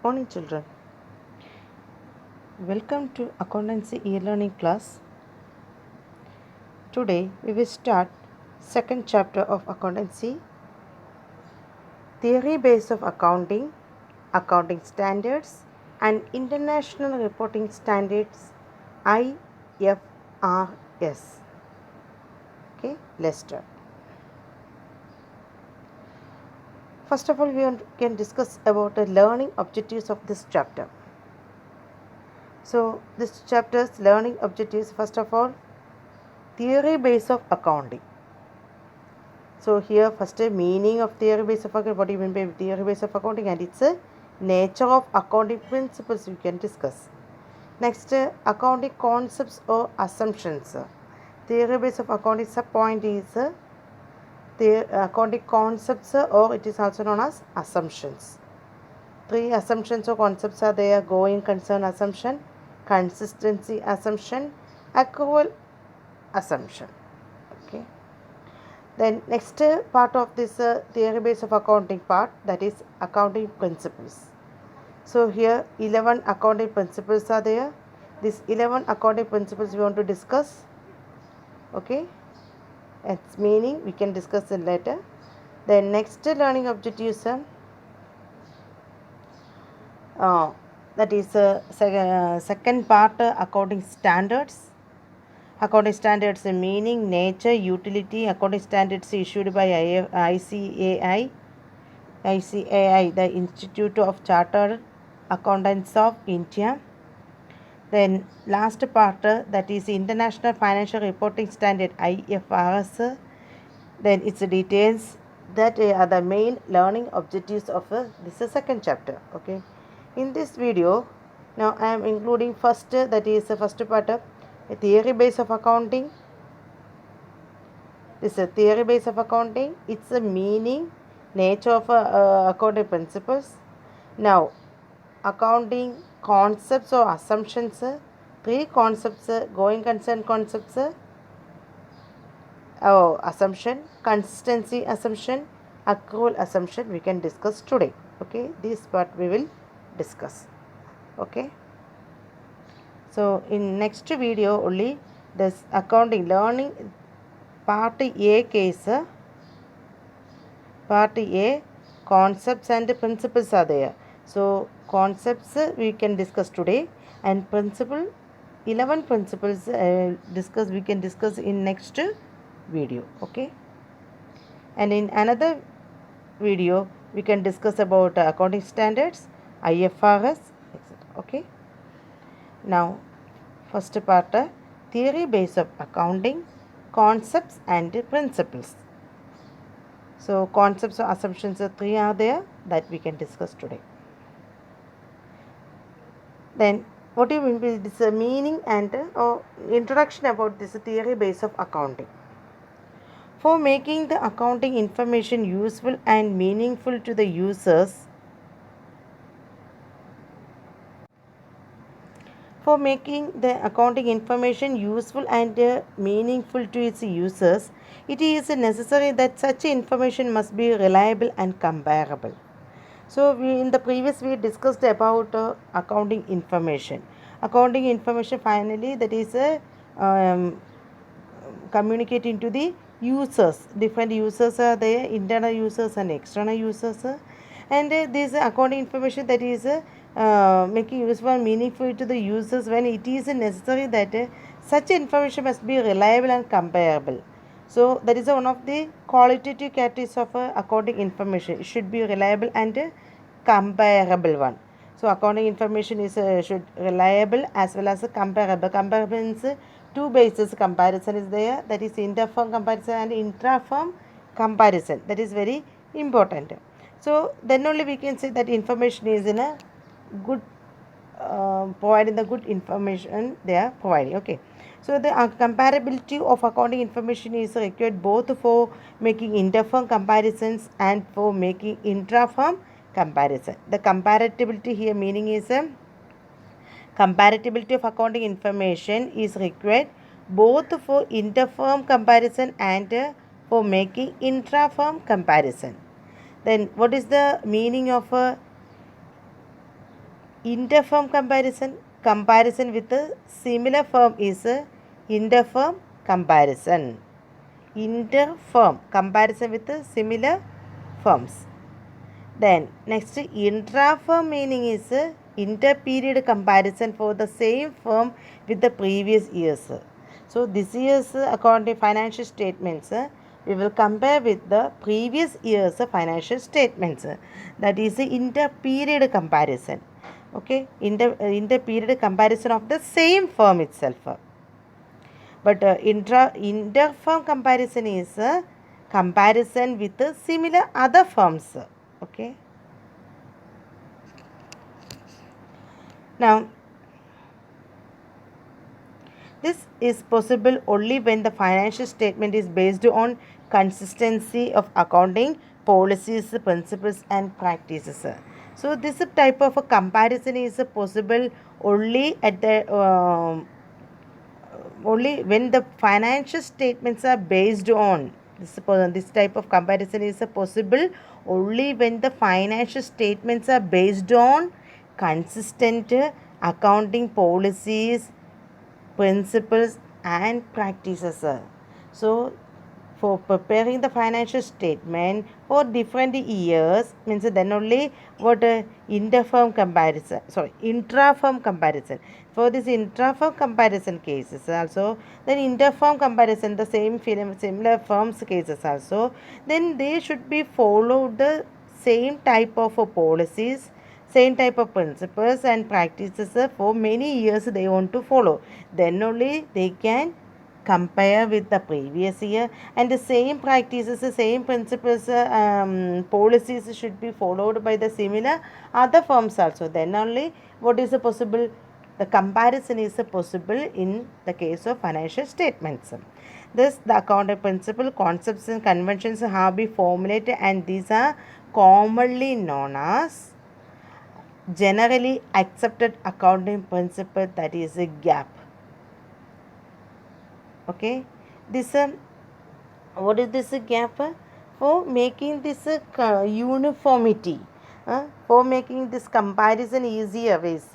Morning, children. Welcome to Accountancy e-learning class. Today we will start second chapter of Accountancy, Theory Base of Accounting, Accounting Standards and International Reporting Standards IFRS. Okay, let's start. First of all, we can discuss about the learning objectives of this chapter. So, this chapter's learning objectives, first of all, theory base of accounting. So here first meaning of theory base of accounting, what do you mean by theory base of accounting, and its nature of accounting principles we can discuss. Next, accounting concepts or assumptions. Theory base of accounting sub-point is the accounting concepts or it is also known as assumptions. Three assumptions or concepts are there: going concern assumption, consistency assumption, accrual assumption. Okay. Then next part of this theory base of accounting part, that is accounting principles. So here 11 accounting principles are there. These 11 accounting principles we want to discuss. Okay. Its meaning we can discuss it later. Then next learning objectives, that is second part, accounting standards. Accounting standards meaning, nature, utility. Accounting standards issued by ICAI, the Institute of Chartered Accountants of India. Then last part, that is International Financial Reporting Standard IFRS. Then its details, that are the main learning objectives of this second chapter. Okay, in this video now I am including first, that is the first part, a theory base of accounting. This is a theory base of accounting. It's a meaning, nature of accounting principles. Now, accounting concepts or assumptions. Three concepts: going concern concepts, assumption, consistency assumption, accrual assumption we can discuss today. Okay, this part we will discuss. Okay. So in next video only this accounting learning part A case, part A concepts and principles are there. So concepts we can discuss today, and principle 11 principles we can discuss in next video. Okay, and in another video we can discuss about accounting standards, IFRS, etc. Okay. Now first part, theory base of accounting, concepts and principles. So concepts or assumptions, three are there that we can discuss today. Then what do you mean by this meaning and introduction about this theory base of accounting? For making the accounting information useful and meaningful to the users, for making the accounting information useful and meaningful to its users, it is necessary that such information must be reliable and comparable. So in the previous we discussed about accounting information. Accounting information finally, that is communicating to the users. Different users are there, internal users and external users. And this accounting information that is making useful and meaningful to the users when it is necessary that such information must be reliable and comparable. So that is one of the qualitative characteristics of accounting information. It should be reliable and comparable one. So accounting information is should reliable as well as comparable. Comparable means two basis comparison is there, that is inter-firm comparison and intra-firm comparison. That is very important. So then only we can say that information is in a good providing the good information they are providing. Okay. So the comparability of accounting information is required both for making inter-firm comparisons and for making intra-firm comparison. The comparability here meaning is compatibility of accounting information is required both for inter-firm comparison and for making intra-firm comparison. Then what is the meaning of interfirm comparison with a similar firm is a interfirm comparison. Interfirm comparison with similar firms. Then next, intra-firm meaning is inter-period comparison for the same firm with the previous years. So this year's accounting financial statements we will compare with the previous year's financial statements. That is inter-period comparison. Okay, inter-period comparison of the same firm itself. But inter-firm comparison is comparison with similar other firms. Okay. Now, this is possible only when the financial statement is based on consistency of accounting policies, principles, and practices. So, this type of a comparison is possible only at the only when the financial statements are based on this type of comparison is possible only when the financial statements are based on consistent accounting policies, principles, and practices. So for preparing the financial statement for different years means then only what intra-firm comparison. For this intra-firm comparison cases also, then inter-firm comparison the similar firms cases also, then they should be followed the same type of policies, same type of principles and practices for many years they want to follow, then only they can compare with the previous year, and the same practices, the same principles, policies should be followed by the similar other firms also, then only what is possible, the comparison is possible in the case of financial statements. Thus the accounting principle, concepts and conventions have been formulated, and these are commonly known as generally accepted accounting principle, that is a GAAP. Okay, this what is this GAAP? For making this uniformity, for making this comparison easier ways.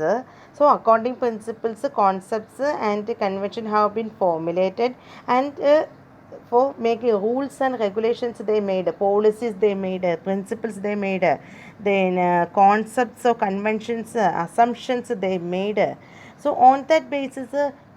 So accounting principles, concepts and convention have been formulated, and for making rules and regulations they made, policies they made, principles they made, then concepts or conventions, assumptions they made. So on that basis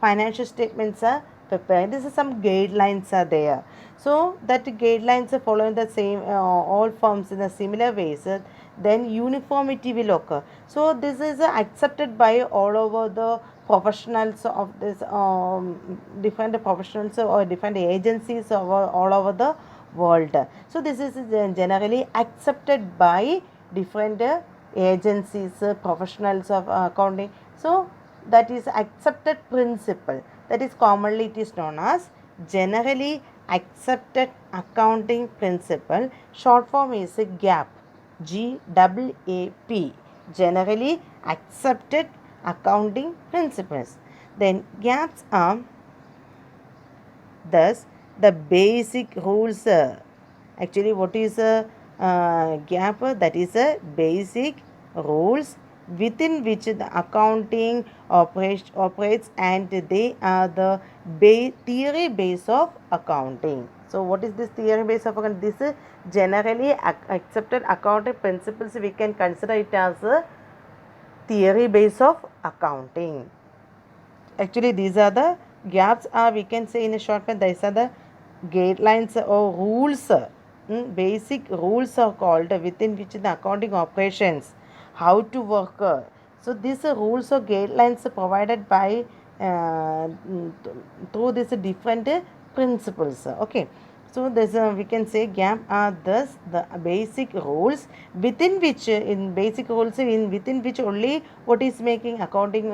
financial statements are prepared. This is some guidelines are there. So that guidelines are following the same all firms in a similar ways, then uniformity will occur. So this is accepted by all over the professionals of this different professionals or different agencies all over the world. So this is generally accepted by different agencies, professionals of accounting. So that is accepted principle, that is commonly it is known as generally accepted accounting principle. Short form is GAAP, GAAP, generally accepted accounting principles. Then GAPs are thus the basic rules. Actually what is a GAAP? That is a basic rules within which the accounting operates, and they are the theory base of accounting. So what is this theory base of accounting? This is generally accepted accounting principles, we can consider it as a theory base of accounting. Actually these are the GAPs, are we can say in a short form, these are the guidelines or rules, basic rules are called within which the accounting operations how to work. So these rules or guidelines provided by through these different principles. Okay, so there's we can say GAAP are thus the basic rules within which in basic rules in within which only what is making accounting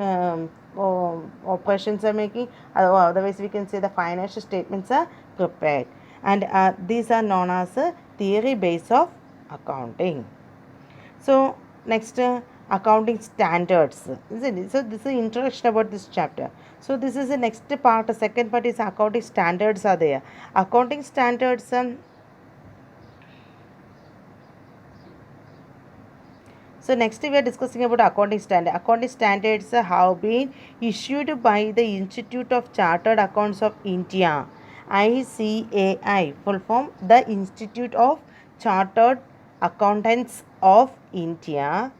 operations are making, otherwise we can say the financial statements are prepared, and these are known as theory base of accounting. So next accounting standards, isn't it? So this is introduction about this chapter. So this is the next part. The second part is accounting standards are there. Accounting standards So next we are discussing about accounting standard. Accounting standards have been issued by the Institute of Chartered Accounts of India, ICAI, full form the Institute of Chartered Accountants of India.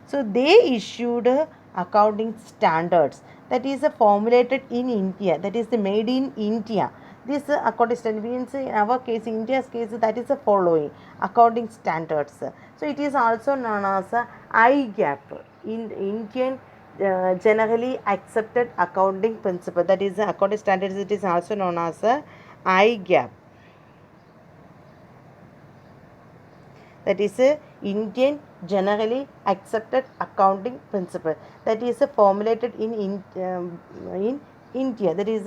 So they issued accounting standards that is formulated in India, that is made in India. This accounting standard means in our case, India's case, that is the following accounting standards. So it is also known as IGAP, in Indian generally accepted accounting principle. That is the accounting standards. It is also known as IGAP. That is a Indian generally accepted accounting principle, that is formulated in India, that is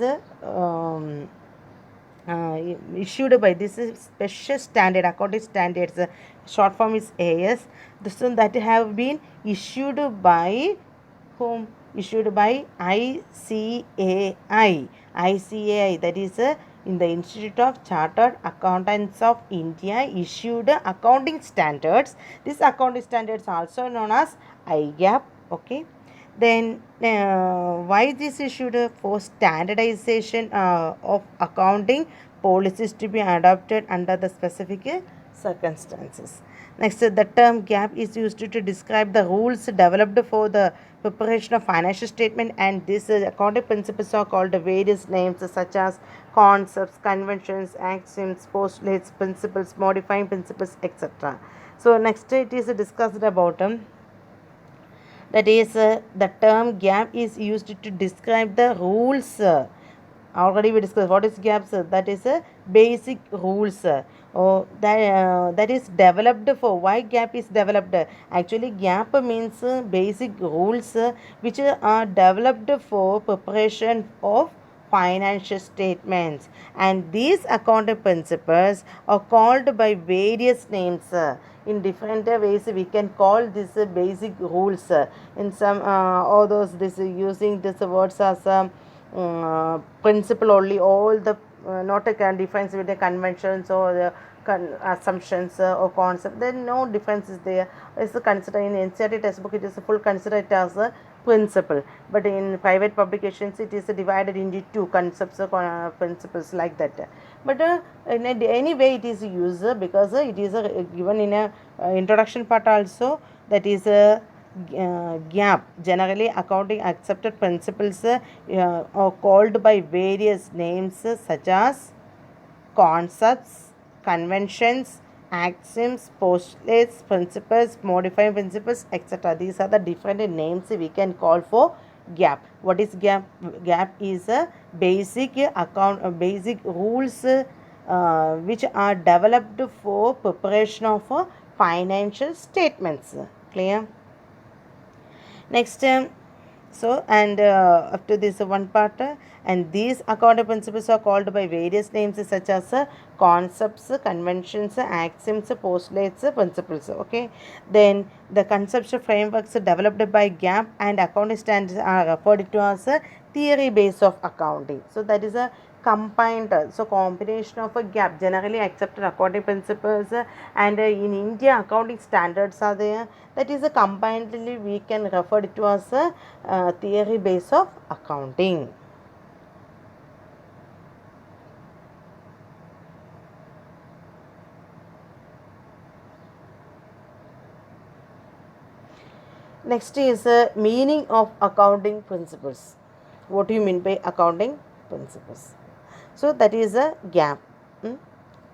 issued by this special standard accounting standards, short form is AS. This one that have been issued by whom? Issued by ICAI, that is in the Institute of Chartered Accountants of India issued accounting standards. These accounting standards also known as IGAP. Okay. Then why this issued? For standardization of accounting policies to be adopted under the specific circumstances. Next, the term GAAP is used to describe the rules developed for the preparation of financial statement, and these accounting principles are called various names such as concepts, conventions, axioms, postulates, principles, modifying principles, etc. So next it is discussed about that is the term gap is used to describe the rules. Already we discussed what is gaps. That is basic rules. Or that is developed for. Why gap is developed? Actually, gap means basic rules which are developed for preparation of financial statements, and these accounting principles are called by various names. In different ways we can call this basic rules. In some all those this using these words as principle only, all the not a difference with the conventions or the assumptions or concept, then no difference is there. It's considered in NCERT textbook, it is full considered as a principle, but in private publications it is divided into two concepts or principles like that. But in any way it is used because it is given in a introduction part also, that is a gap. Generally accounting accepted principles are called by various names such as concepts, conventions, axioms, postulates, principles, modifying principles, etc. These are the different names we can call for gap. What is gap? Gap is a basic basic rules which are developed for preparation of financial statements. Clear? Next, so and after this one part, and these accounting principles are called by various names such as concepts, conventions, axioms, postulates, principles. Okay, then the conceptual frameworks developed by gap and accounting standards are referred to as theory base of accounting. So that is a combined, so combination of a gap, generally accepted accounting principles, and in India accounting standards are there. That is a combinedly we can refer it to as a theory base of accounting. Next is meaning of accounting principles. What do you mean by accounting principles? So that is a gap.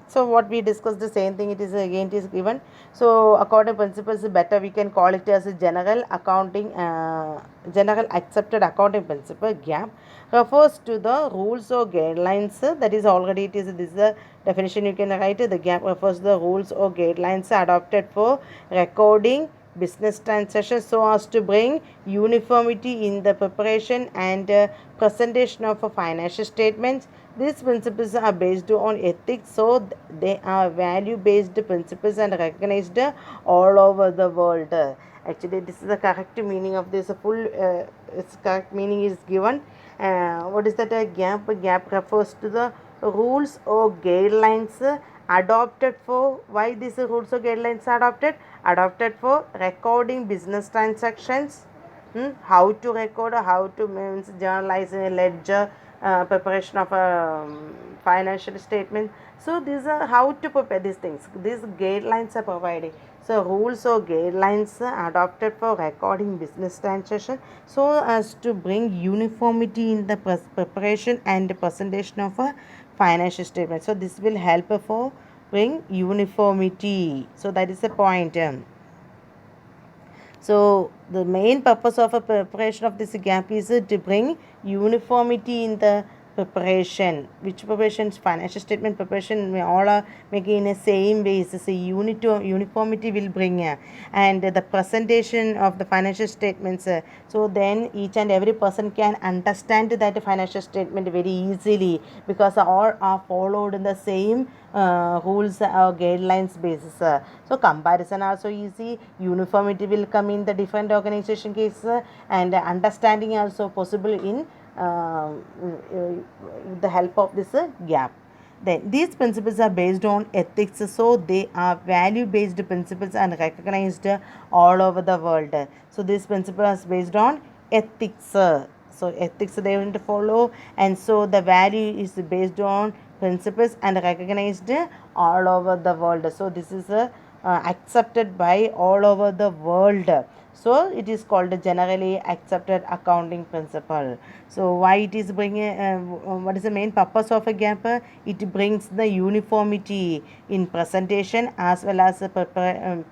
So what we discussed, the same thing, it is again it is given. So accounting principles better we can call it as a general accounting general accepted accounting principle. Gap refers to the rules or guidelines, that is already it is this is the definition you can write. The gap refers to the rules or guidelines adopted for recording business transactions so as to bring uniformity in the preparation and presentation of financial statements. These principles are based on ethics, so they are value-based principles and recognized all over the world. Actually, this is the correct meaning of this. Full its correct meaning is given. What is that? A gap? A gap refers to the rules or guidelines adopted for. Why these rules or guidelines are adopted? adopted for recording business transactions, how to record, how to means journalize a ledger, preparation of a financial statement. So these are how to prepare these things. These guidelines are provided. So rules or guidelines are adopted for recording business transaction so as to bring uniformity in the preparation and presentation of a financial statement. So this will help for bring uniformity. So that is the point. So the main purpose of a preparation of this gap is to bring uniformity in the preparation. Which preparations? Financial statement preparation, we all are making in the same basis. A uniformity will bring, and the presentation of the financial statements. So then each and every person can understand that financial statement very easily because all are followed in the same rules or guidelines basis. So comparison also easy, uniformity will come in the different organization cases, and understanding also possible in with the help of this gap. Then these principles are based on ethics, so they are value based principles and recognized all over the world. So this principle is based on ethics. So ethics they want to follow, and so the value is based on principles and recognized all over the world. So this is accepted by all over the world. So it is called a generally accepted accounting principle. So why it is bringing what is the main purpose of a gap? It brings the uniformity in presentation as well as preparation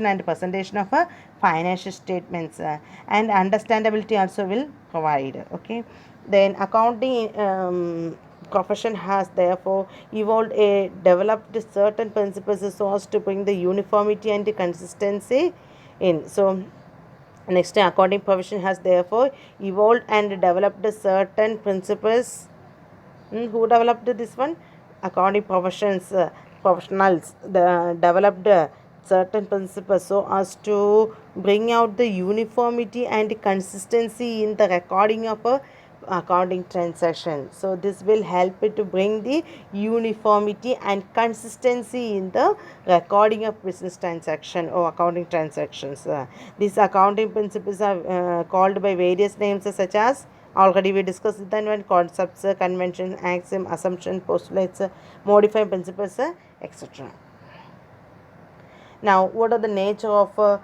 and presentation of financial statements, and understandability also will provide. Okay, then accounting profession has therefore evolved a developed certain principles so as to bring the uniformity and consistency in. So next, accounting profession has therefore evolved and developed certain principles. Who developed this one? Accounting professionals developed certain principles so as to bring out the uniformity and consistency in the recording of a accounting transaction. So this will help it to bring the uniformity and consistency in the recording of business transaction or accounting transactions. These accounting principles are called by various names such as, already we discussed then when concepts, convention, axiom, assumption, postulates, modifying principles, etc. Now, what are the nature of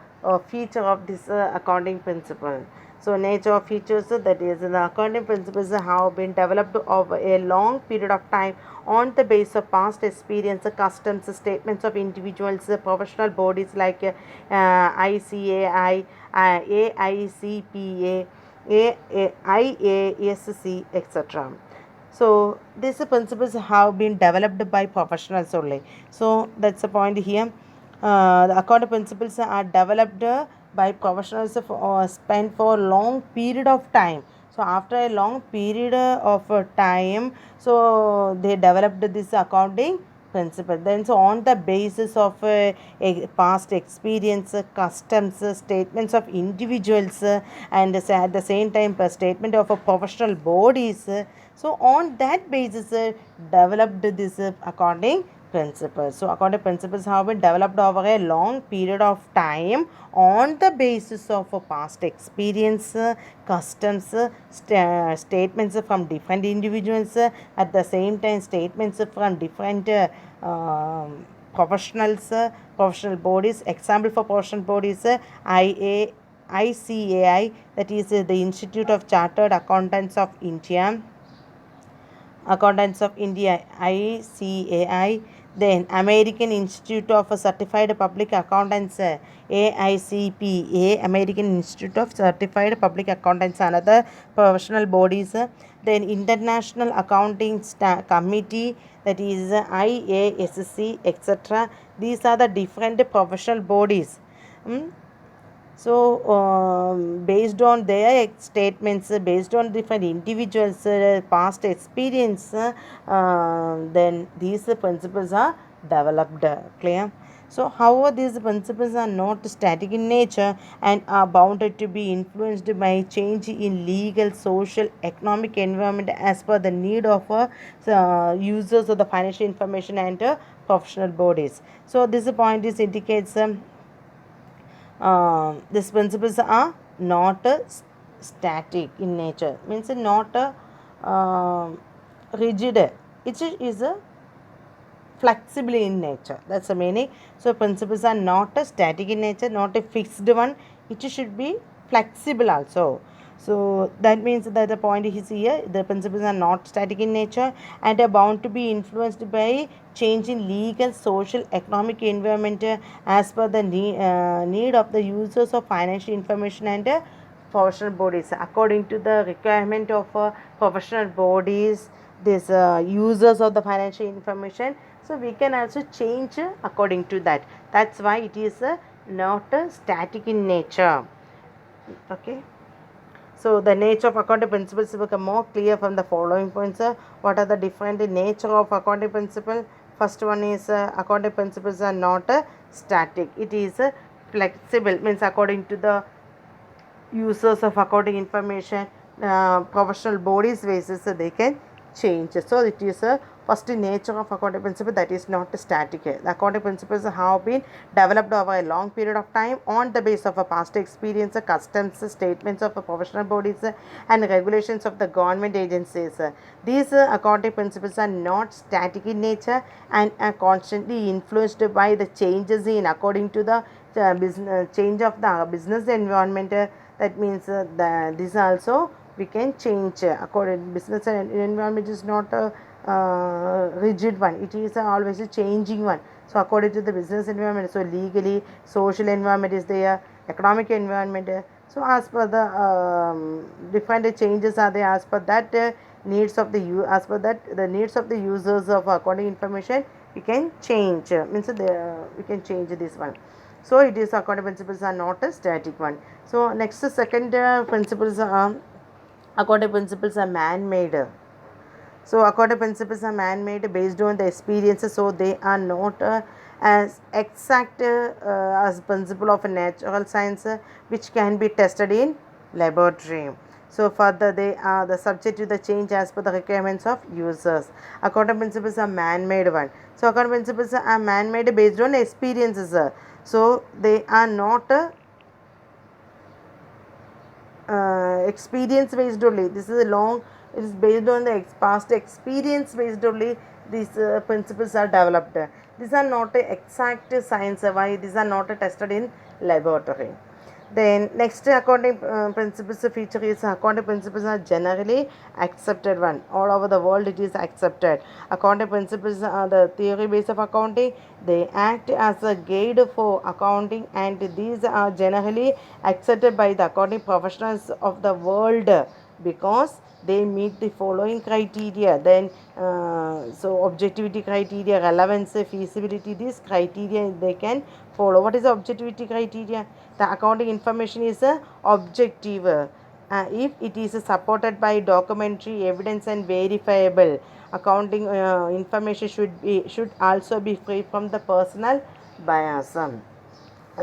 feature of this accounting principle? So, nature of features, that is, the accounting principles have been developed over a long period of time on the basis of past experience, customs, statements of individuals, professional bodies like ICAI, AICPA, IASC, etc. So these principles have been developed by professionals only. So that's the point here. The accounting principles are developed by professionals spent for a long period of time. So after a long period of time, so they developed this accounting principle. Then so on the basis of a past experience, customs, statements of individuals, and at the same time statement of a professional bodies. So on that basis, developed this accounting principles. So accounting principles have been developed over a long period of time on the basis of past experience, customs, statements from different individuals, at the same time statements from different professionals, professional bodies. Example for professional bodies, ICAI, that is the Institute of Chartered Accountants of India, ICAI. Then American Institute of Certified Public Accountants, AICPA, American Institute of Certified Public Accountants, another professional bodies. Then International Accounting Committee, that is IASC, etc. These are the different professional bodies. So, based on their statements, based on different individuals' past experience, then these principles are developed. Clear? So, however, these principles are not static in nature and are bounded to be influenced by change in legal, social, economic environment as per the need of users of the financial information and professional bodies. So this point is indicates these principles are not static in nature, means not rigid. It is flexible in nature. That's the meaning. So principles are not a static in nature, not a fixed one. It should be flexible also. So that means that the point is here, the principles are not static in nature and are bound to be influenced by change in legal, social, economic environment as per the need of the users of financial information and professional bodies. According to the requirement of professional bodies, these users of the financial information, so we can also change according to that. That's why it is not static in nature. Okay. So the nature of accounting principles become more clear from the following points. What are the different nature of accounting principle? First one is accounting principles are not static. It is flexible, means according to the users of accounting information, professional bodies basis, they can change. So it is a first nature of accounting principle, that is not static. The accounting principles have been developed over a long period of time on the basis of a past experience, customs, statements of professional bodies, and regulations of the government agencies. These accounting principles are not static in nature and are constantly influenced by the changes in according to the business change of the business environment. That means this also we can change according. Business environment is not a rigid one, it is always a changing one. So according to the business environment, so legally social environment is there, economic environment, so as per the different changes are there, as per that needs of the as per that the needs of the users of accounting information, we can change, means we can change this one. So it is accounting principles are not a static one. So next second principles are accounting principles are man-made. So accounting principles are man-made based on the experiences, so they are not as exact as principle of natural science, which can be tested in laboratory. So further they are the subject to the change as per the requirements of users. Accounting principles are man-made one. So accounting principles are man-made based on experiences. So they are not experience based only. This is a long, it is based on the past experience based only. These principles are developed. These are not exact science. Why these are not tested in laboratory? Then next accounting principles feature is accounting principles are generally accepted one. All over the world it is accepted. Accounting principles are the theory base of accounting. They act as a guide for accounting, and these are generally accepted by the accounting professionals of the world because they meet the following criteria. Then so objectivity criteria, relevance, feasibility, these criteria they can follow. What is the objectivity criteria? The accounting information is objective if it is supported by documentary evidence and verifiable. Accounting information should also be free from the personal bias.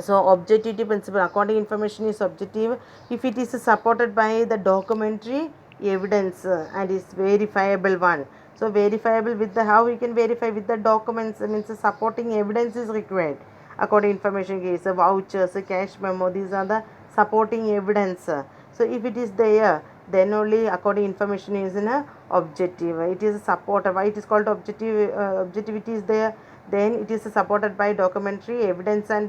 So objectivity principle, accounting information is objective if it is supported by the documentary evidence and is verifiable one. So verifiable with the, how we can verify? With the documents, means supporting evidence is required. Accounting information case, vouchers, cash memo, these are the supporting evidence. So if it is there, then only accounting information is in a objective. It is a support. Why it is called objective? Objectivity is there. Then it is supported by documentary evidence, and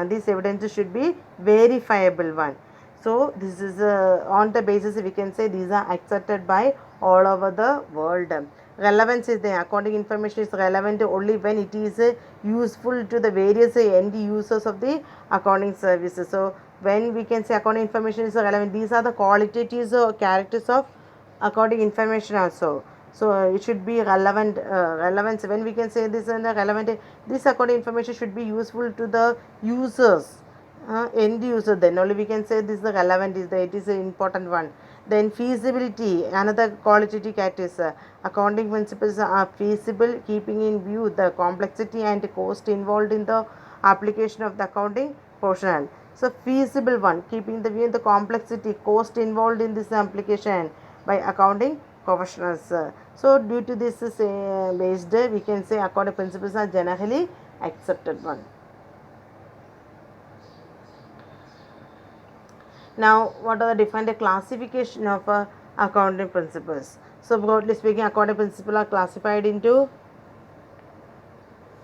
this evidence should be verifiable one. So this is on the basis we can say these are accepted by all over the world. Relevance is the accounting information is relevant only when it is useful to the various end users of the accounting services. So when we can say accounting information is relevant, these are the qualitative characters of accounting information also. So it should be relevant. Relevance, when we can say this and relevant, this accounting information should be useful to the users, end user, then only we can say this is the relevant, is the, it is an important one. Then feasibility, another qualitative characters. Accounting principles are feasible keeping in view the complexity and cost involved in the application of the accounting portion. So feasible one, keeping the view the complexity, cost involved in this application by accounting professionals. So due to this based, we can say accounting principles are generally accepted one. Now, what are the different classification of accounting principles? So, broadly speaking, accounting principles are classified into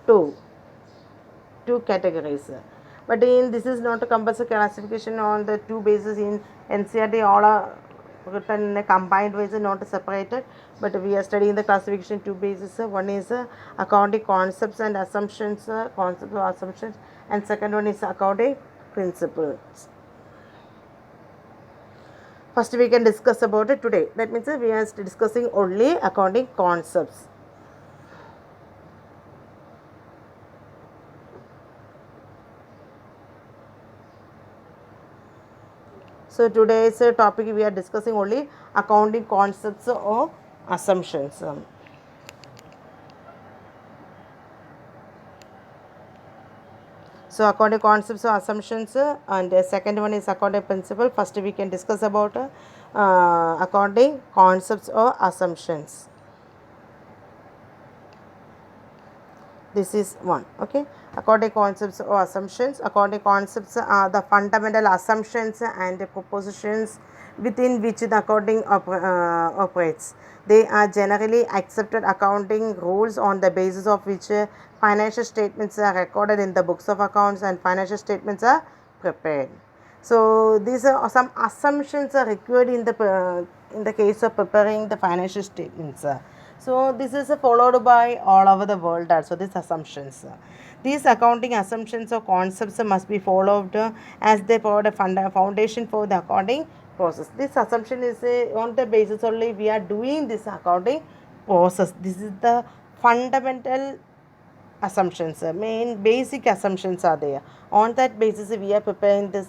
two categories. But in this is not a compulsory classification on the two bases in NCERT. All are written in a combined ways, not separated. But we are studying the classification two bases. One is accounting concepts and assumptions, concepts or assumptions, and second one is accounting principles. First we can discuss about it today. That means we are discussing only accounting concepts. So today's topic we are discussing only accounting concepts or assumptions. So accounting concepts or assumptions, and the second one is accounting principle. First we can discuss about accounting concepts or assumptions. This is one. Okay, accounting concepts or assumptions. Accounting concepts are the fundamental assumptions and propositions within which the accounting operates. They are generally accepted accounting rules on the basis of which financial statements are recorded in the books of accounts and financial statements are prepared. So these are some assumptions are required in the case of preparing the financial statements. So this is followed by all over the world also, these assumptions. These accounting assumptions or concepts must be followed as they provide a foundation for the accounting process. This assumption is on the basis only we are doing this accounting process. This is the fundamental assumptions, main basic assumptions are there. On that basis we are preparing this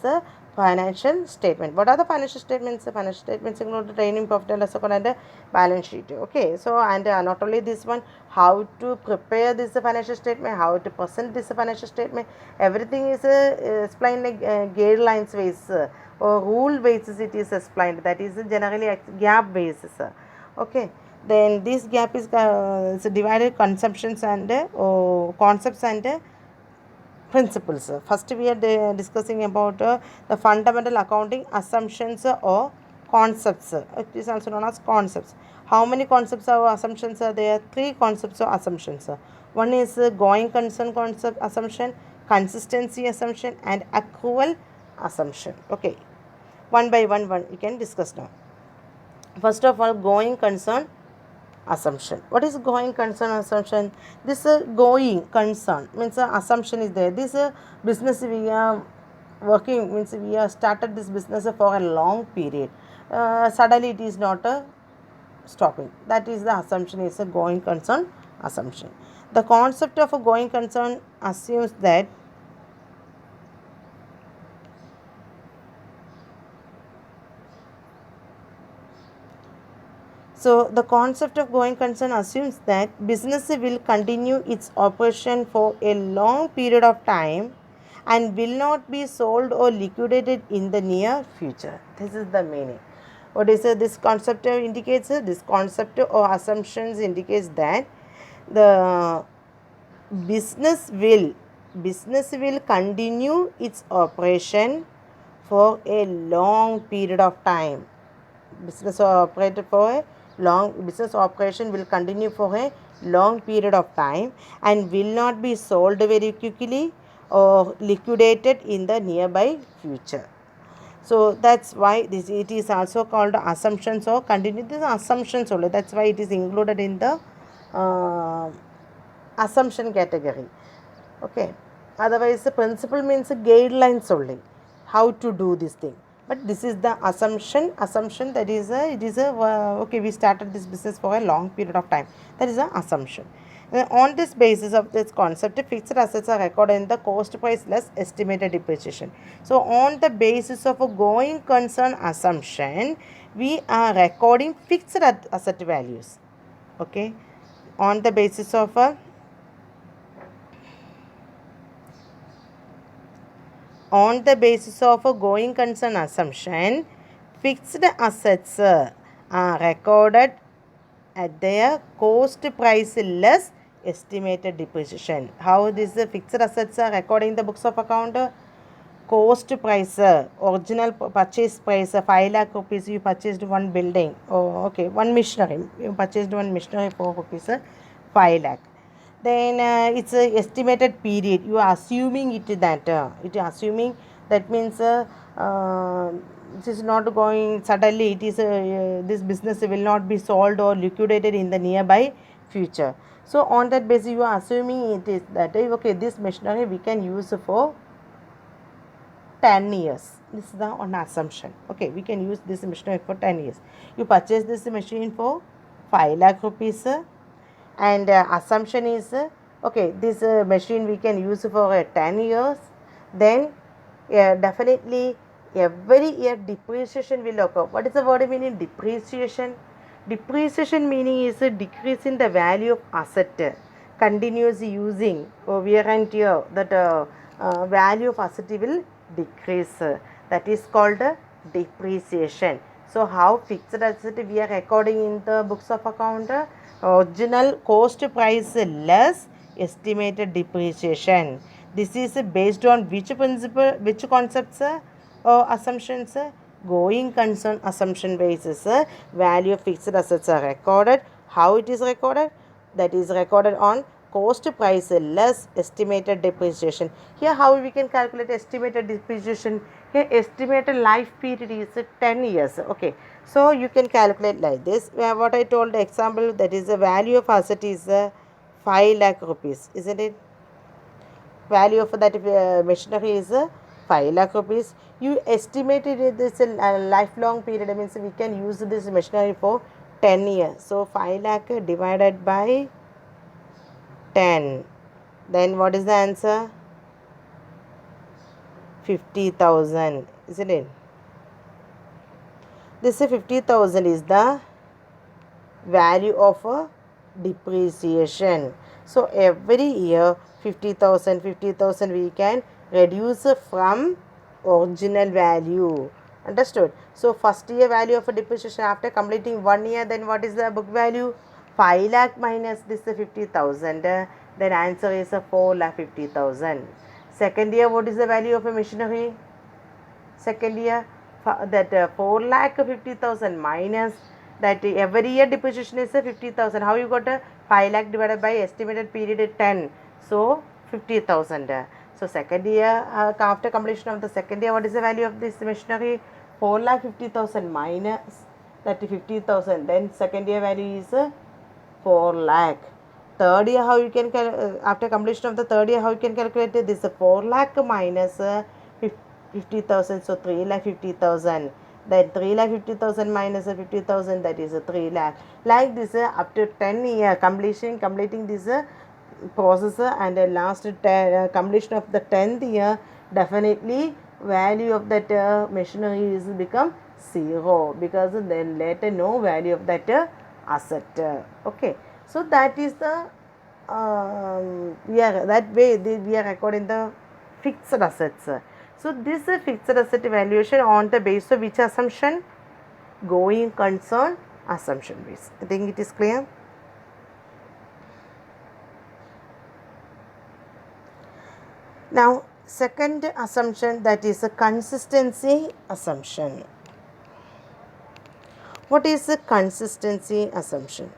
financial statement. What are the financial statements? The financial statements include the training, profit and loss account and the balance sheet. Okay, so and not only this one, how to prepare this financial statement, how to present this financial statement, everything is explained like guidelines ways or rule basis it is explained. That is generally gap basis. Okay, then this gap is divided conceptions and concepts and principles. First we are discussing about the fundamental accounting assumptions or concepts. It is also known as concepts. How many concepts or assumptions are there? Three concepts or assumptions. One is going concern concept assumption, consistency assumption and accrual assumption. Okay, one by one we can discuss now. First of all, going concern assumption. What is going concern assumption? This going concern means assumption is there. This business we are working means we have started this business for a long period. Suddenly it is not stopping. That is the assumption is a going concern assumption. The concept of a going concern assumes that so the concept of going concern assumes that business will continue its operation for a long period of time and will not be sold or liquidated in the near future. This is the meaning. What is this concept indicates? This concept or assumptions indicates that the business will continue its operation for a long period of time. Business operation will continue for a long period of time and will not be sold very quickly or liquidated in the nearby future. So that's why it is also called assumptions or continue. These assumptions only. That's why it is included in the assumption category. Okay, otherwise the principle means guidelines only how to do this thing, but this is the assumption that is okay, we started this business for a long period of time. That is an assumption. On this basis of this concept, fixed assets are recorded in the cost price less estimated depreciation. So on the basis of a going concern assumption, we are recording fixed asset values. Okay, on the basis of a going concern assumption, fixed assets are recorded at their cost price less estimated depreciation. How these fixed assets are recorded in the books of account? Cost price, original purchase price, 5 lakh rupees, you purchased one building. Oh, okay, one machinery. You purchased one machinery for rupees 5 lakh. Then it's a estimated period. You are assuming it is assuming, that means it is not going suddenly. It is this business will not be sold or liquidated in the nearby future. So on that basis, you are assuming it is that okay, this machinery we can use for 10 years. This is the one assumption. Okay, we can use this machinery for 10 years. You purchase this machine for 5 lakh rupees, and assumption is okay, this machine we can use for 10 years. Then definitely every year depreciation will occur. What is the word meaning depreciation? Depreciation meaning is a decrease in the value of asset, continuous using or wear and tear, that value of asset will decrease. That is called depreciation. So how fixed asset we are recording in the books of account? Original cost price less estimated depreciation. This is based on which principle, which concepts, assumptions? Going concern assumption basis, value of fixed assets are recorded. How it is recorded? That is recorded on cost price less estimated depreciation. Here how we can calculate estimated depreciation? Here estimated life period is 10 years. Okay, so you can calculate like this. What I told the example, that is the value of asset is 5 lakh rupees, isn't it? Value of that machinery is 5 lakh rupees. You estimated this lifelong period, means we can use this machinery for 10 years. So 5 lakh divided by 10. Then what is the answer? 50,000, isn't it? This 50,000 is the value of a depreciation. So every year 50,000 we can reduce from original value. Understood? So first year value of a depreciation after completing 1 year, then what is the book value? 5 lakh minus this 50,000, then answer is 4 lakh 50,000. Second year, what is the value of a machinery? Second year, that 4 lakh 50,000 minus that every year depreciation is 50,000. How you got a 5 lakh divided by estimated period 10? So 50,000. So second year, after completion of the second year, what is the value of this machinery? 4 lakh 50,000 minus that 50,000. Then second year value is 4 lakh. Third year, how you can after completion of the third year, how you can calculate this? 4 lakh minus 50,000, so 3 lakh 50,000. Then 3 lakh 50,000 minus 50,000, that is 3 lakh. Like this, up to 10 year completing this process, and last completion of the 10th year, definitely value of that machinery is become 0, because then later no value of that asset. Okay, so that is the that way we are recording the fixed assets. So this fixed asset valuation on the basis of which assumption? Going concern assumption base. I think it is clear. Now second assumption, that is a consistency assumption. What is a consistency assumption?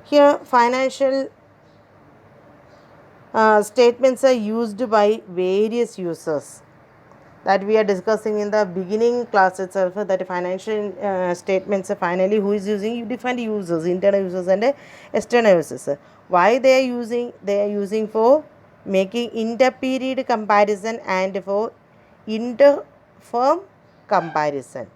Here financial statements are used by various users, that we are discussing in the beginning class itself, that financial statements finally who is using? Different users, internal users and external users. Why they are using? They are using for making inter-period comparison and for inter-firm comparison.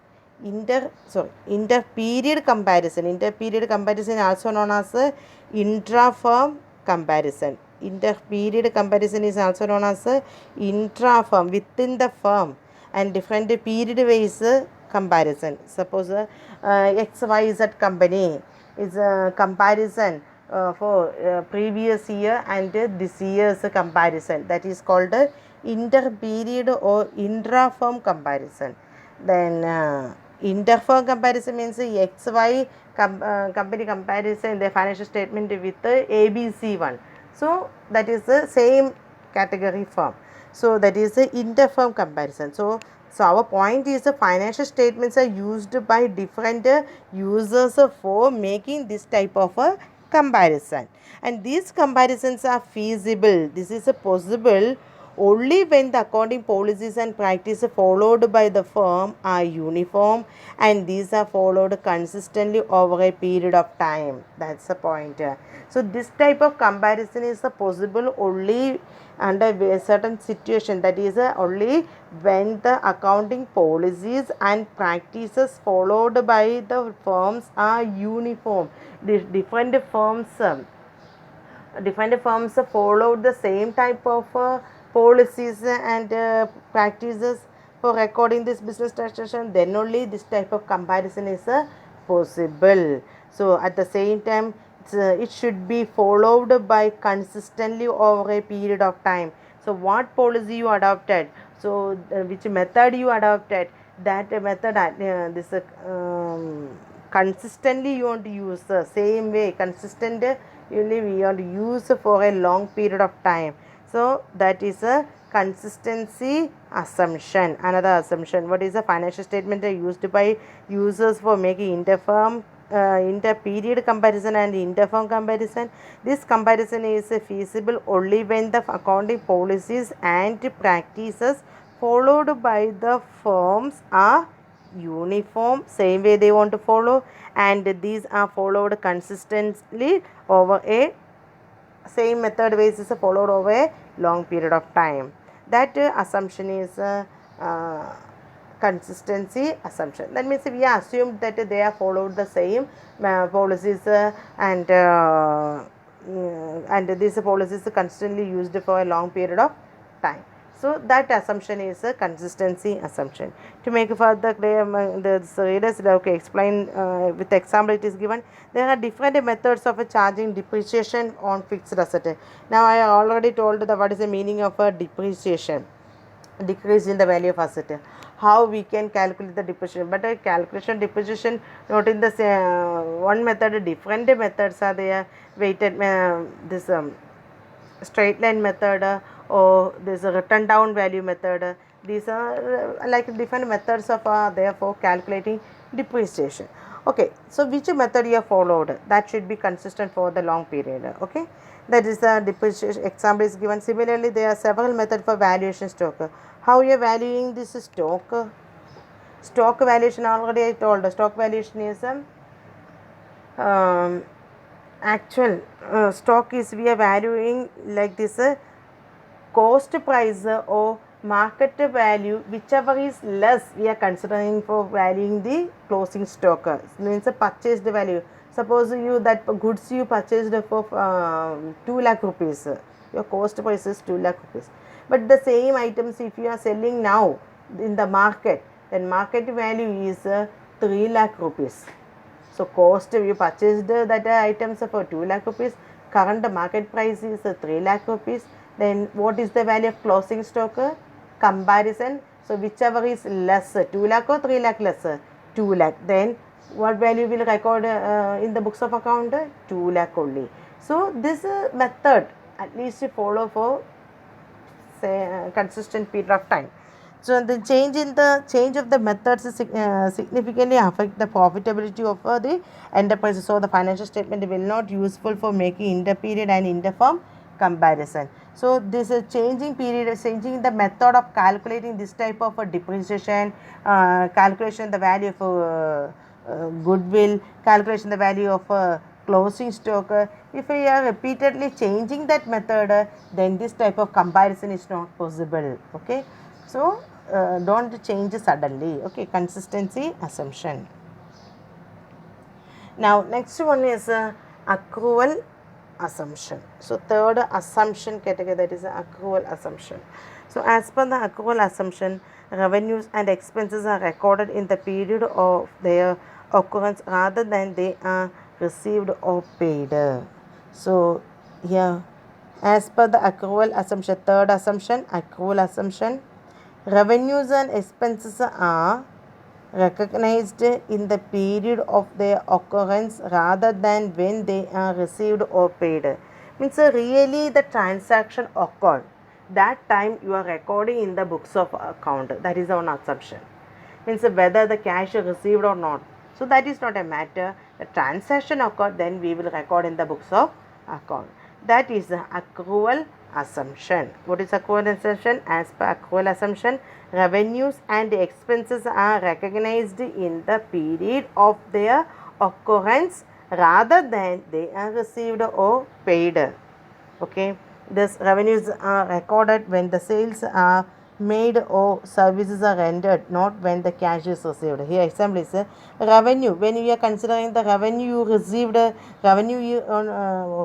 Inter-period comparison. Inter-period comparison also known as intra-firm comparison. Inter-period comparison is also known as intra-firm, within the firm, and different period wise comparison. Suppose XYZ company is a comparison for previous year and this year's comparison. That is called inter-period or intra-firm comparison. Then interfirm comparison means XY company comparison the financial statement with ABC one. So that is the same category firm. So that is the interfirm comparison. So our point is the financial statements are used by different users for making this type of a comparison, and these comparisons are feasible. This is possible only when the accounting policies and practice followed by the firm are uniform, and these are followed consistently over a period of time. That's the point. So this type of comparison is possible only under a certain situation, that is only when the accounting policies and practices followed by the firms are uniform. The different firms followed the same type of policies and practices for recording this business transaction, then only this type of comparison is possible. So at the same time, it should be followed by consistently over a period of time. So what policy you adopted, so which method you adopted, that method this consistently you want to use the same way, consistent we want to use for a long period of time. So that is a consistency assumption. Another assumption, what is a financial statement used by users for making inter-period comparison and inter-firm comparison. This comparison is feasible only when the accounting policies and practices followed by the firms are uniform, same way they want to follow, and these are followed consistently over a same method ways is followed over a long period of time. That assumption is consistency assumption. That means we assume that they are followed the same policies and these policies are constantly used for a long period of time. So that assumption is a consistency assumption. To make further clear, the readers explain with example it is given. There are different methods of charging depreciation on fixed asset. Now I already told what is the meaning of a depreciation, decrease in the value of asset. How we can calculate the depreciation, but a calculation depreciation not in the one method, different methods are there. Weighted this straight line method or this written down value method. These are like different methods of therefore calculating depreciation. Okay, so which method you have followed, that should be consistent for the long period. Okay, that is the depreciation example is given. Similarly, there are several methods for valuation stock. How you are valuing this stock? Stock valuation already I told. Stock valuation is actual stock is we are valuing like this cost price or market value, whichever is less we are considering for valuing the closing stock. Means a purchased value. Suppose you that goods you purchased for 2 lakh rupees, your cost price is 2 lakh rupees, but the same items if you are selling now in the market, then market value is 3 lakh rupees. So cost you purchased that items for 2 lakh rupees, current market price is 3 lakh rupees. Then what is the value of closing stock? Comparison. So whichever is less, 2 lakh or 3 lakh lesser, 2 lakh. Then what value will record in the books of account? 2 lakh only. So this method at least follow for say consistent period of time. So the change of the methods significantly affect the profitability of the enterprise. So the financial statement will not useful for making inter-period and inter-firm comparison. So this is changing the method of calculating this type of depreciation, calculation the value of goodwill, calculation the value of closing stock. If we are repeatedly changing that method, then this type of comparison is not possible. Okay, so don't change suddenly. Okay, consistency assumption. Now next one is accrual assumption. So third assumption category, that is accrual assumption. So as per the accrual assumption, revenues and expenses are recorded in the period of their occurrence rather than they are received or paid. So here as per the accrual assumption, third assumption, accrual assumption, revenues and expenses are recognized in the period of their occurrence rather than when they are received or paid. Means really the transaction occurred. That time you are recording in the books of account. That is one assumption. Means whether the cash is received or not. So that is not a matter. The transaction occurred, then we will record in the books of account. That is the accrual assumption. What is accrual assumption? As per accrual assumption, revenues and expenses are recognized in the period of their occurrence rather than they are received or paid. Okay, this revenues are recorded when the sales are made or services are rendered, not when the cash is received. Here example is revenue. When you are considering the revenue you received, revenue you on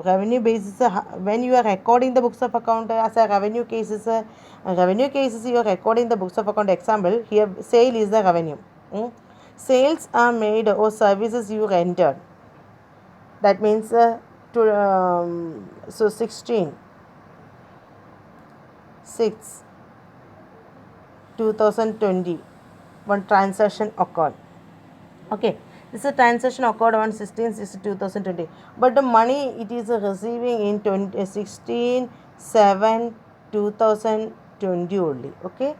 revenue basis, when you are recording the books of account as a revenue cases, you are recording the books of account. Example here, sale is the revenue. Sales are made or services you rendered. That means so 16 6 2020 one transaction occurred. Okay, this is a transaction occurred on 16/6/2020, but the money it is receiving in 16/7/2020 only. Okay,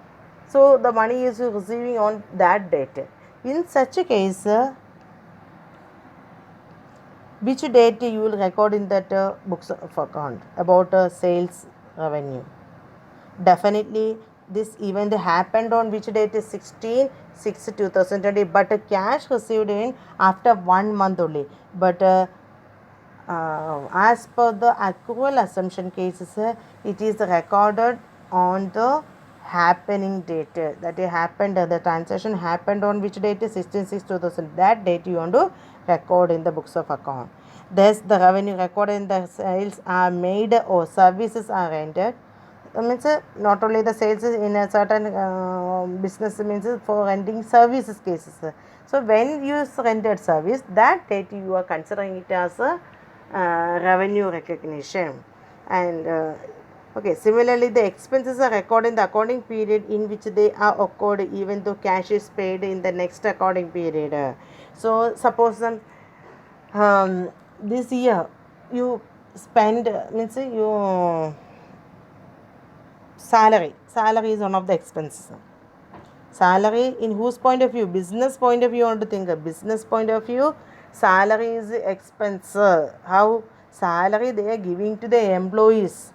so the money is receiving on that date. In such a case, which date you will record in that books of account about sales revenue? Definitely this event happened on which date is 16/6/2020, but cash received in after 1 month only. But as per the accrual assumption cases, it is recorded on the happening date. That happened, the transaction happened on which date is 16/6/2000. That date you want to record in the books of account. Thus the revenue recorded in the sales are made or services are rendered. Means not only the sales in a certain business, means for renting services cases. So when you rendered service, that date you are considering it as a revenue recognition. And okay, similarly the expenses are recorded in the accounting period in which they are occurred, even though cash is paid in the next accounting period. So suppose this year you spend, means you salary is one of the expenses. Salary in whose point of view? Business point of view. You want to think of business point of view, salary is expense. How? Salary they are giving to the employees.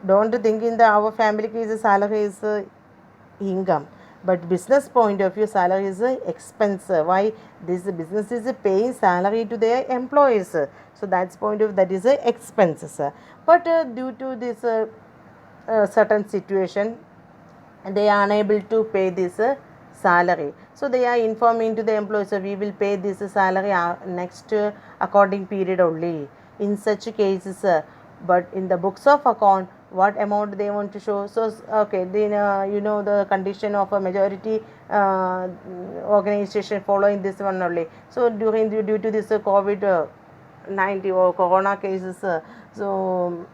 Don't think in the our family case salary is income, but business point of view salary is expense. Why? This business is paying salary to their employees, so that's point of that is expenses. But due to this certain situation, they are unable to pay this salary, so they are informing to the employees, so we will pay this salary next accounting period only. In such cases, but in the books of account, what amount they want to show? So okay, then you know the condition of a majority organization following this one only. So due to this COVID-19 or corona cases, so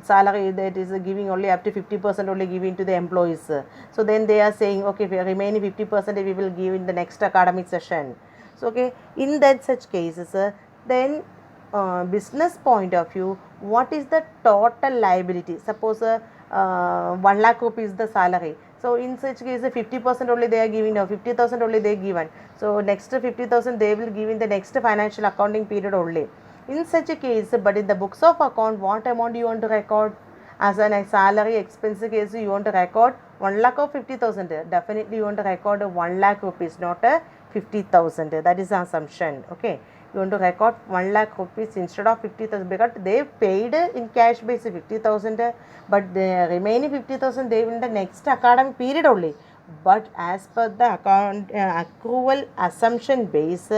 salary that is giving only up to 50% only giving to the employees. So then they are saying, okay, remaining 50% we will give in the next academic session. So okay, in that such cases, then business point of view, what is the total liability? Suppose 1 lakh rupees the salary. So in such case 50% only they are giving, now 50,000 only they given. So next 50,000 they will give in the next financial accounting period only. In such a case, but in the books of account, what amount you want to record? As a salary expense case, you want to record 1 lakh or 50,000. Definitely you want to record 1 lakh rupees, not a 50,000. That is the assumption. Okay, you want to record 1 lakh rupees instead of 50,000, because they paid in cash basis 50,000, but the remaining 50,000 they will in the next academic period only. But as per the accrual assumption base,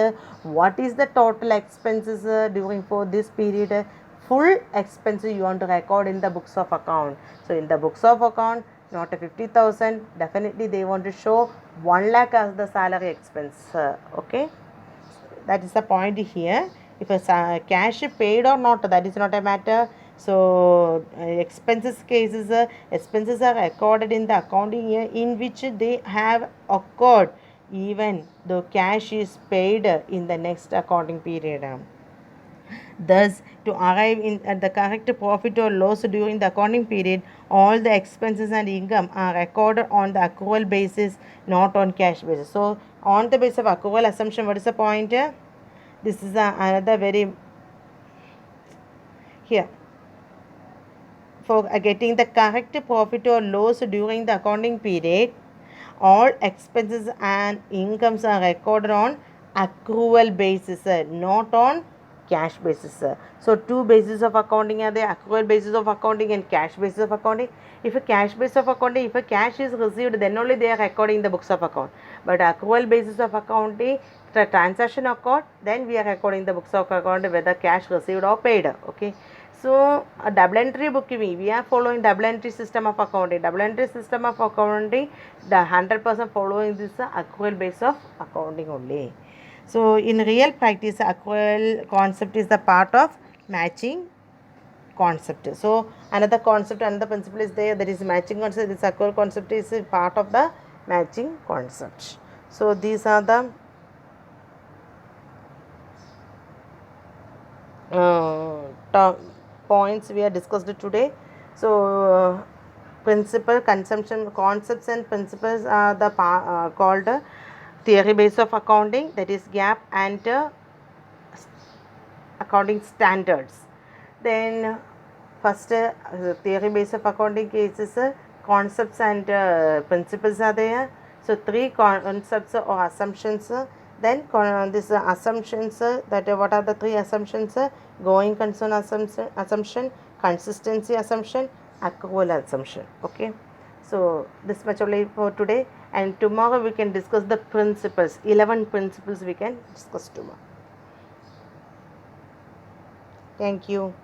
what is the total expenses during for this period? Full expenses you want to record in the books of account. So in the books of account, not a 50,000, definitely they want to show 1 lakh as the salary expense. Okay, that is the point here. If a cash paid or not, that is not a matter. So expenses cases, expenses are recorded in the accounting year in which they have occurred, even though cash is paid in the next accounting period. Thus, to arrive at the correct profit or loss during the accounting period, all the expenses and income are recorded on the accrual basis, not on cash basis. So, on the basis of accrual assumption, what is the point? This is another very here. For getting the correct profit or loss during the accounting period, all expenses and incomes are recorded on accrual basis, not on cash basis. So two bases of accounting are there: accrual basis of accounting and cash basis of accounting. If a cash basis of accounting, if a cash is received, then only they are recording the books of account. But accrual basis of accounting, the transaction occurred, then we are recording the books of account whether cash received or paid. Okay. So a double entry bookkeeping, we are following double entry system of accounting. Double entry system of accounting, the 100% following this accrual base of accounting only. So in real practice, accrual concept is the part of matching concept. So another concept, another principle is there, that is matching concept. This accrual concept is a part of the matching concept. So these are the points we have discussed today. So principle, consumption, concepts and principles are the called theory base of accounting, that is GAAP, and accounting standards. Then first theory base of accounting cases, concepts and principles are there. So three concepts or assumptions. Then this assumptions, that what are the three assumptions? Going concern assumption, consistency assumption, accrual assumption. Okay. So this much only for today, and tomorrow we can discuss the principles. 11 principles we can discuss tomorrow. Thank you.